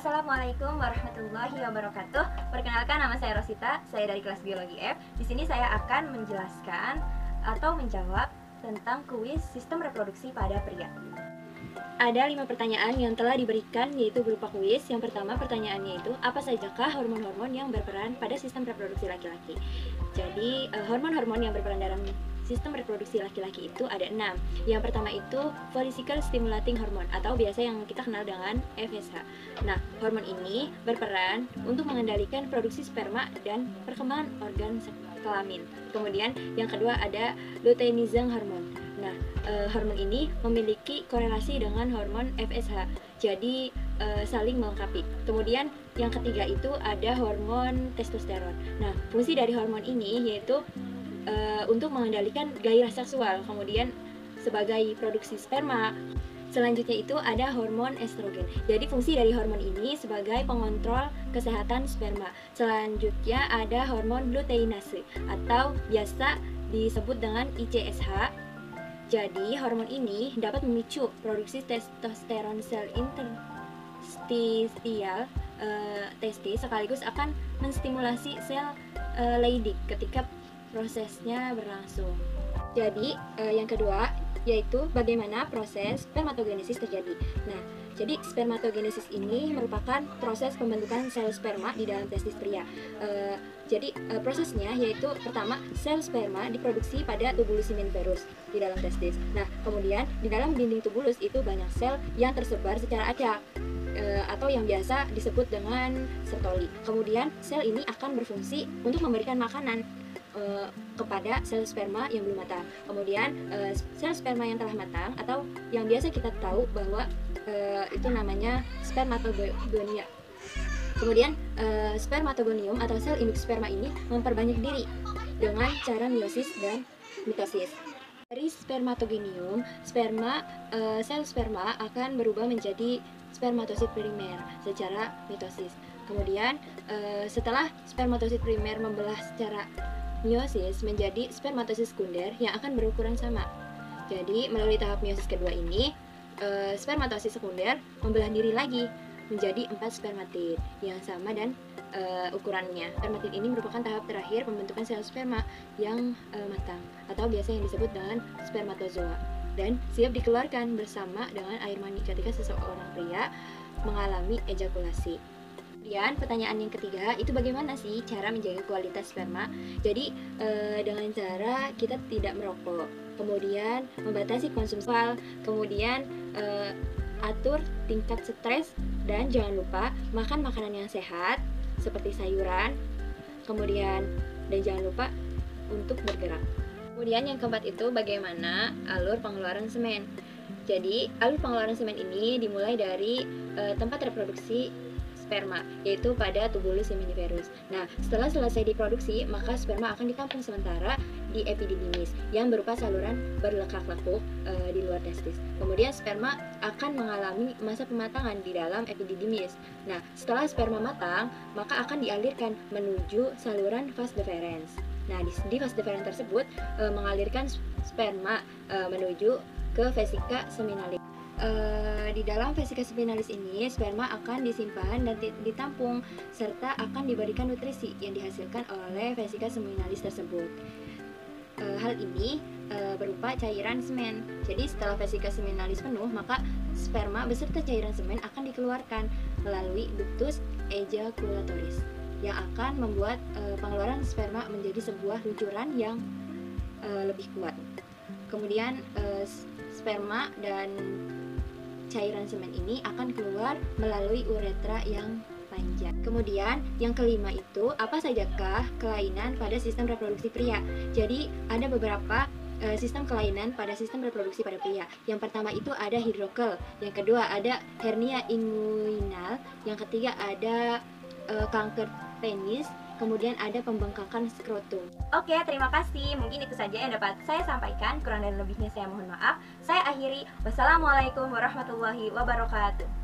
Assalamualaikum warahmatullahi wabarakatuh. Perkenalkan, nama saya Rosita, saya dari kelas Biologi F. Di sini saya akan menjelaskan atau menjawab tentang kuis sistem reproduksi pada pria. Ada 5 pertanyaan yang telah diberikan, yaitu berupa kuis. Yang pertama, pertanyaannya itu, apa sajakah hormon-hormon yang berperan pada sistem reproduksi laki-laki? Jadi, hormon-hormon yang berperan dalam sistem reproduksi laki-laki itu ada 6. Yang pertama itu follicle stimulating hormone atau biasa yang kita kenal dengan FSH. Nah, hormon ini berperan untuk mengendalikan produksi sperma dan perkembangan organ kelamin. Kemudian yang kedua ada luteinizing hormone. Nah, hormon ini memiliki korelasi dengan hormon FSH. Jadi saling melengkapi. Kemudian yang ketiga itu ada hormon testosteron. Nah, fungsi dari hormon ini yaitu untuk mengendalikan gairah seksual, kemudian sebagai produksi sperma. Selanjutnya itu ada hormon estrogen. Jadi fungsi dari hormon ini sebagai pengontrol kesehatan sperma. Selanjutnya ada hormon luteinase atau biasa disebut dengan ICSH. Jadi hormon ini dapat memicu produksi testosteron sel interstisial testis, sekaligus akan menstimulasi sel Leydig ketika prosesnya berlangsung. Jadi yang kedua yaitu bagaimana proses spermatogenesis terjadi. Nah, jadi spermatogenesis ini merupakan proses pembentukan sel sperma di dalam testis pria. Jadi prosesnya yaitu pertama, sel sperma diproduksi pada tubulus seminiferus di dalam testis. Nah, kemudian di dalam dinding tubulus itu banyak sel yang tersebar secara acak atau yang biasa disebut dengan sertoli. Kemudian sel ini akan berfungsi untuk memberikan makanan kepada sel sperma yang belum matang. Kemudian sel sperma yang telah matang atau yang biasa kita tahu bahwa itu namanya spermatogonia. Kemudian spermatogonium atau sel induk sperma ini memperbanyak diri dengan cara meiosis dan mitosis. Dari spermatogonium, sel sperma akan berubah menjadi spermatosit primer secara mitosis. Kemudian setelah spermatosit primer membelah secara meiosis menjadi spermatosit sekunder yang akan berukuran sama. Jadi melalui tahap meiosis kedua ini, spermatosit sekunder membelah diri lagi menjadi 4 spermatid yang sama dan ukurannya. Spermatid ini merupakan tahap terakhir pembentukan sel sperma yang matang atau biasa yang disebut dengan spermatozoa dan siap dikeluarkan bersama dengan air mani ketika seseorang pria mengalami ejakulasi. Kemudian pertanyaan yang ketiga itu bagaimana sih cara menjaga kualitas sperma? Jadi dengan cara kita tidak merokok, kemudian membatasi konsumsi alkohol, kemudian atur tingkat stres, dan jangan lupa makan makanan yang sehat seperti sayuran, kemudian dan jangan lupa untuk bergerak. Kemudian yang keempat itu bagaimana alur pengeluaran semen. Jadi alur pengeluaran semen ini dimulai dari tempat reproduksi sperma, yaitu pada tubulus seminiferus. Nah, setelah selesai diproduksi, maka sperma akan ditampung sementara di epididymis yang berupa saluran berlekak-lekuk di luar testis. Kemudian sperma akan mengalami masa pematangan di dalam epididymis. Nah, setelah sperma matang, maka akan dialirkan menuju saluran vas deferens. Nah, di vas deferens tersebut mengalirkan sperma menuju ke vesika seminalis. Di dalam vesika seminalis ini sperma akan disimpan dan ditampung serta akan diberikan nutrisi yang dihasilkan oleh vesika seminalis tersebut. Hal ini berupa cairan semen. Jadi setelah vesika seminalis penuh, maka sperma beserta cairan semen akan dikeluarkan melalui ductus ejaculatoris yang akan membuat pengeluaran sperma menjadi sebuah luncuran yang lebih kuat. Kemudian sperma dan cairan semen ini akan keluar melalui uretra yang panjang. Kemudian yang kelima itu apa sajakah kelainan pada sistem reproduksi pria? Jadi ada beberapa sistem kelainan pada sistem reproduksi pada pria. Yang pertama itu ada hidrokel, yang kedua ada hernia inguinal, yang ketiga ada kanker penis, kemudian ada pembengkakan skrotum. Oke, terima kasih. Mungkin itu saja yang dapat saya sampaikan. Kurang dan lebihnya saya mohon maaf. Saya akhiri. Wassalamualaikum warahmatullahi wabarakatuh.